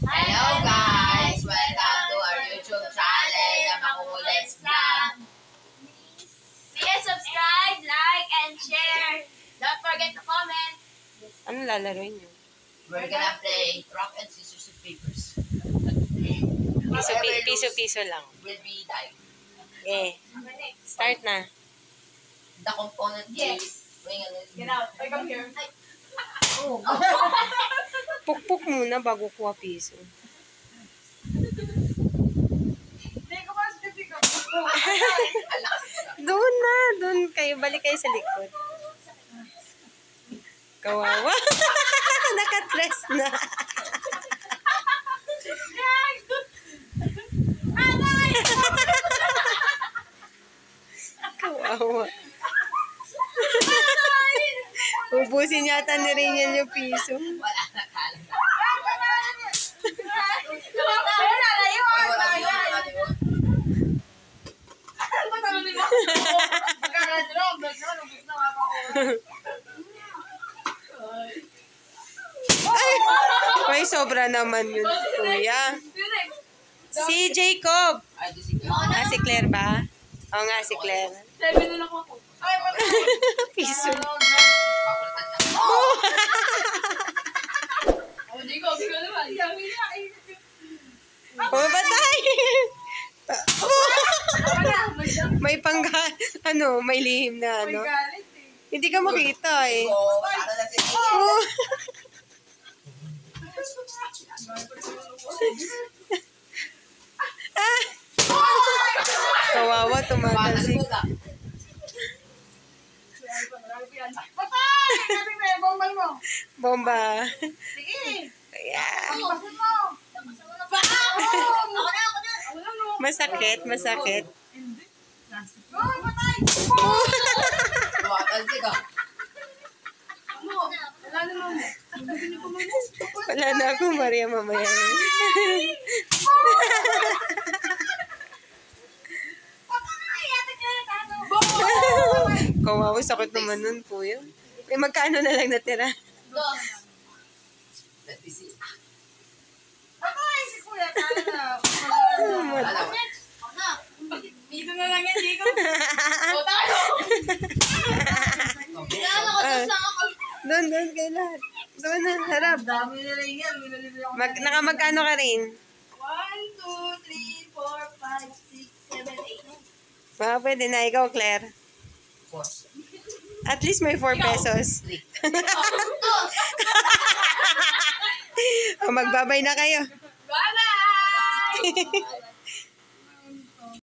Hello guys! Welcome to our YouTube channel, The Makukulits Vlog. Please subscribe, like, and share. Don't forget to comment. Ano lalaroin niyo? We're gonna play rock and scissors and papers. Piso-piso lang. Will be die. Okay. Start na. The component is... Get out. I come here. Pukpuk muna bago kuha piso. Doon na. Doon kayo. Balik kayo sa likod. Kawawa. Nakatress na. Kawawa. Ubusin yata ni Rainiel yung piso. Wala na kalang. May sobra naman yun, kuya. Si Jacob. Si Claire ba? Oo nga, si Claire. 7 na lang ako. Piso. Hindi ko naman. Pumatay! May may lihim na ano. Hindi ka makita eh. Para na si Kawawa, tumatasik. Bomba. Yeah. Masakit, masakit. Wala na ako, Maria, mamaya. Kawawa, sakit naman nun, kuya. Magkano na lang natira? Dito na lang yan, Dico. O, tayo! Doon kay lahat. Doon na, harap. Dami na lang yan. Nakamagkano ka rin? 1, 2, 3, 4, 5, 6, 7, 8. Pwede na. Ikaw, Claire. At least may 4 pesos. Magbabay na kayo. Bye-bye!